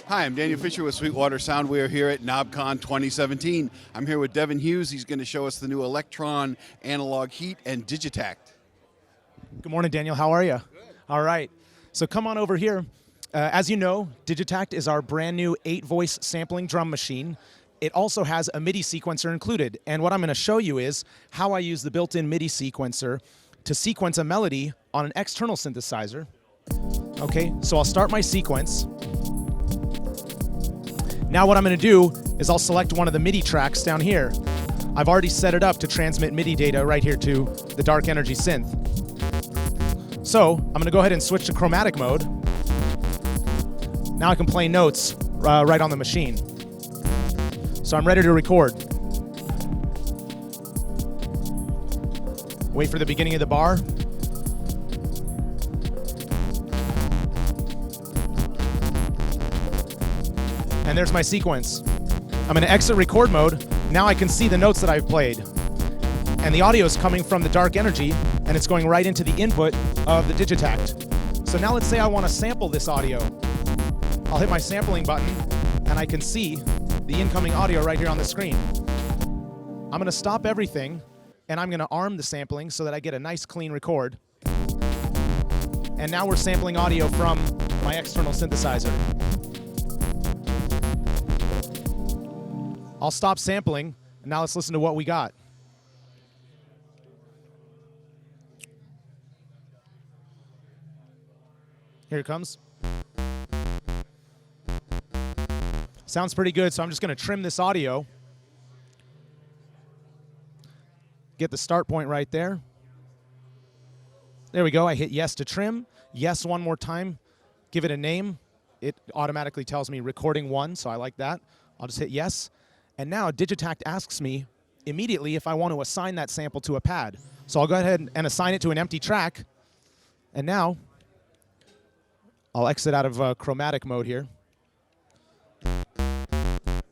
Hi, I'm Daniel Fisher with Sweetwater Sound. We are here at Knobcon 2017. I'm here with Devin Hughes. He's going to show us the new Elektron Analog Heat and Digitakt. Good morning, Daniel. How are you? Good. All right. So come on over here. As you know, Digitakt is our brand new 8-voice sampling drum machine. It also has a MIDI sequencer included. And what I'm going to show you is how I use the built-in MIDI sequencer to sequence a melody on an external synthesizer. Okay, so I'll start my sequence. Now what I'm going to do is I'll select one of the MIDI tracks down here. I've already set it up to transmit MIDI data right here to the dark energy synth. So I'm going to go ahead and switch to chromatic mode. Now I can play notes right on the machine. So I'm ready to record. Wait for the beginning of the bar. And there's my sequence. I'm going to exit record mode. Now I can see the notes that I've played. And the audio is coming from the dark energy, and it's going right into the input of the Digitakt. So now let's say I want to sample this audio. I'll hit my sampling button, and I can see the incoming audio right here on the screen. I'm going to stop everything, and I'm going to arm the sampling so that I get a nice clean record. And now we're sampling audio from my external synthesizer. I'll stop sampling, and now let's listen to what we got. Here it comes. Sounds pretty good, so I'm just going to trim this audio. Get the start point right there. There we go. I hit yes to trim. Yes one more time. Give it a name. It automatically tells me recording 1, so I like that. I'll just hit yes. And now Digitakt asks me immediately if I want to assign that sample to a pad. So I'll go ahead and assign it to an empty track. And now I'll exit out of chromatic mode here.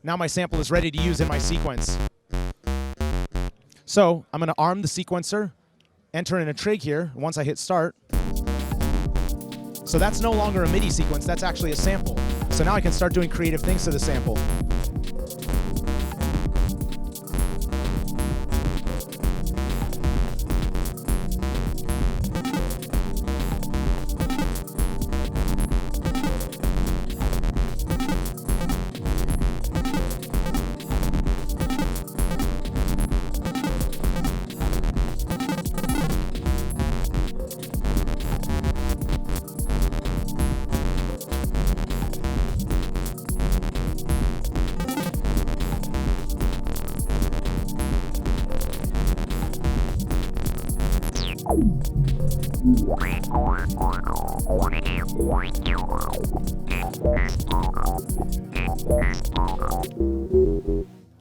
Now my sample is ready to use in my sequence. So I'm going to arm the sequencer, enter in a trig here once I hit start. So that's no longer a MIDI sequence, that's actually a sample. So now I can start doing creative things to the sample.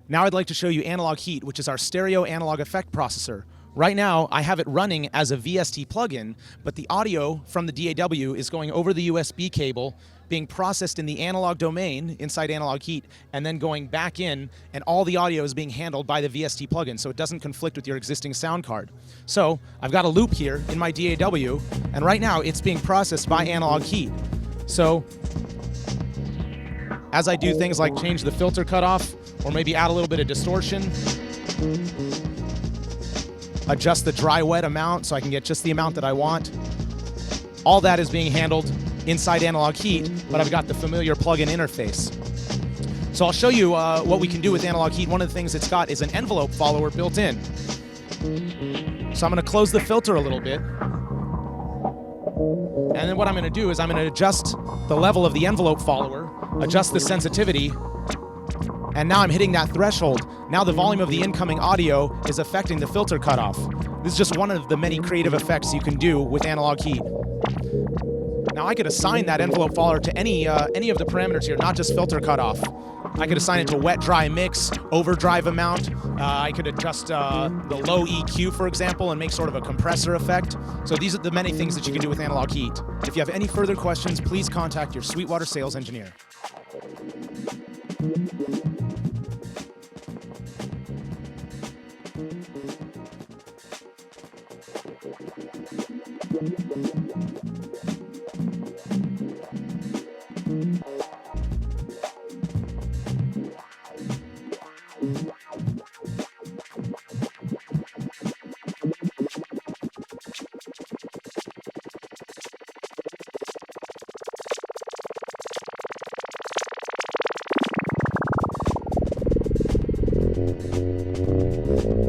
Now I'd like to show you Analog Heat, which is our stereo analog effect processor. Right now, I have it running as a VST plugin, but the audio from the DAW is going over the USB cable, being processed in the analog domain inside Analog Heat, and then going back in, and all the audio is being handled by the VST plugin, so it doesn't conflict with your existing sound card. So I've got a loop here in my DAW, and right now it's being processed by Analog Heat. So as I do things like change the filter cutoff, or maybe add a little bit of distortion, adjust the dry-wet amount so I can get just the amount that I want. All that is being handled inside Analog Heat, but I've got the familiar plugin interface. So I'll show you what we can do with Analog Heat. One of the things it's got is an envelope follower built in. So I'm going to close the filter a little bit. And then what I'm going to do is I'm going to adjust the level of the envelope follower, adjust the sensitivity, and now I'm hitting that threshold. Now the volume of the incoming audio is affecting the filter cutoff. This is just one of the many creative effects you can do with Analog Heat. Now I could assign that envelope follower to any of the parameters here, not just filter cutoff. I could assign it to wet, dry mix, overdrive amount. I could adjust the low EQ, for example, and make sort of a compressor effect. So these are the many things that you can do with Analog Heat. If you have any further questions, please contact your Sweetwater sales engineer.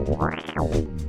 Wow.